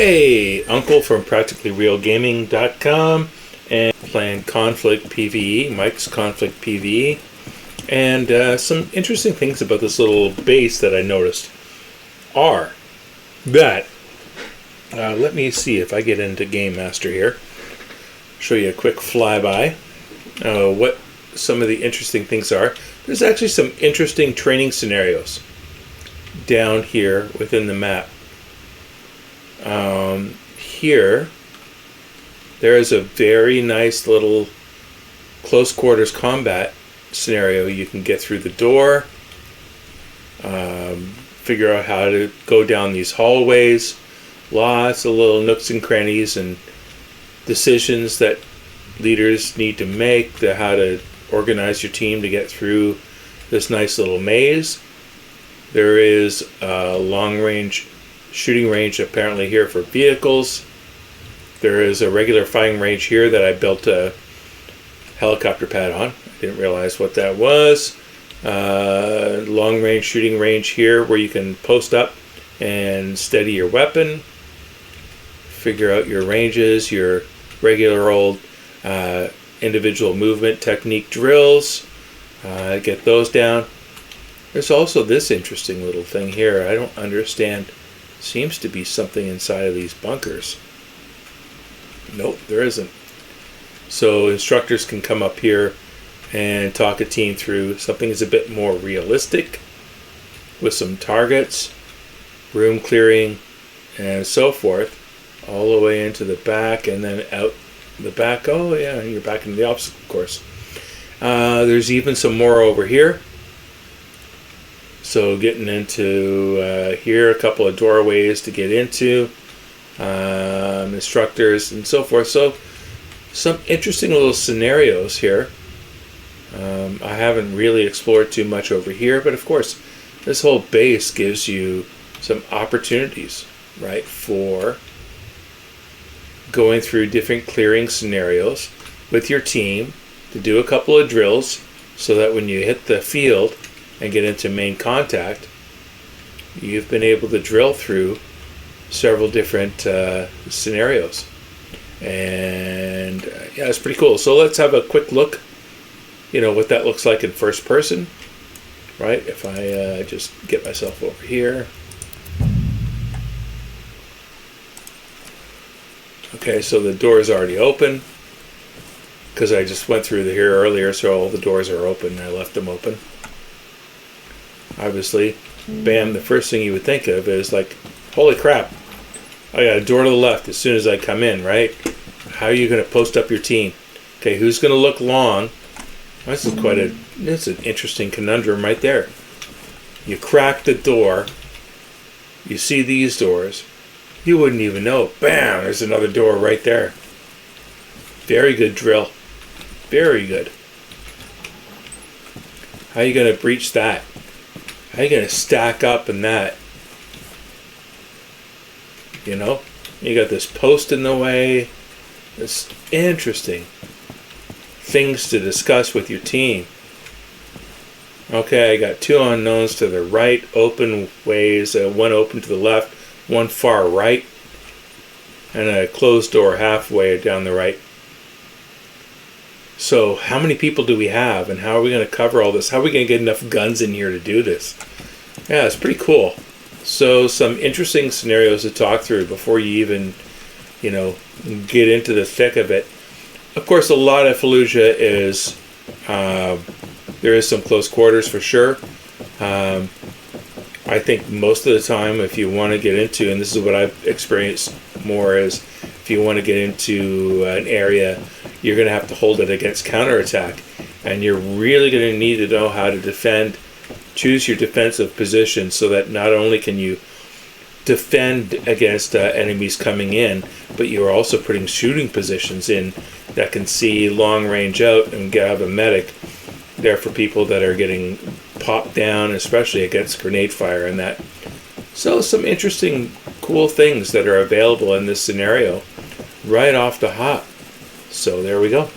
Hey, Uncle from PracticallyRealGaming.com, and playing Conflict PvE, Mike's Conflict PvE, and some interesting things about this little base that I noticed are that, let me see if I get into Game Master here, show you a quick flyby, what some of the interesting things are. There's actually some interesting training scenarios down here within the map. Here, there is a very nice little close quarters combat scenario. You can get through the door, figure out how to go down these hallways, lots of little nooks and crannies and decisions that leaders need to make, to how to organize your team to get through this nice little maze. There is a long-range shooting range apparently here for vehicles. There is a regular firing range here that I built a helicopter pad on. I didn't realize what that was. Long-range shooting range here where you can post up and steady your weapon, figure out your ranges, your regular old individual movement technique drills, get those down. There's also this interesting little thing here. I don't understand. Seems to be something inside of these bunkers. Nope, there isn't. So instructors can come up here and talk a team through something that's a bit more realistic with some targets, room clearing, and so forth, all the way into the back and then out the back. Oh yeah, you're back into the obstacle course. There's even some more over here. So getting into here, a couple of doorways to get into, instructors and so forth. So some interesting little scenarios here. I haven't really explored too much over here, but of course this whole base gives you some opportunities, right, for going through different clearing scenarios with your team to do a couple of drills so that when you hit the field and get into main contact, you've been able to drill through several different scenarios. And yeah, it's pretty cool. So let's have a quick look, what that looks like in first person, right? If I just get myself over here. Okay, so the door is already open because I just went through here earlier, so all the doors are open. I left them open. Obviously, bam, the first thing you would think of is like, holy crap, I got a door to the left as soon as I come in, right? How are you going to post up your team? Okay, who's going to look long? This is that's an interesting conundrum right there. You crack the door, you see these doors, you wouldn't even know. Bam, there's another door right there. Very good drill. Very good. How are you going to breach that? How are you going to stack up in that? You got this post in the way. It's interesting things to discuss with your team. Okay, I got two unknowns to the right, open ways, one open to the left, one far right, and a closed door halfway down the right. So how many people do we have, and how are we going to cover all this? How are we going to get enough guns in here to do this? Yeah, it's pretty cool. So some interesting scenarios to talk through before you even, get into the thick of it. Of course, a lot of Fallujah is, there is some close quarters for sure. I think most of the time, if you want to get into, and this is what I've experienced more, is if you want to get into an area, you're going to have to hold it against counterattack, and you're really going to need to know how to defend. Choose your defensive position so that not only can you defend against enemies coming in, but you're also putting shooting positions in that can see long range out and have a medic there for people that are getting popped down, especially against grenade fire and that. So some interesting, cool things that are available in this scenario right off the hop. So there we go.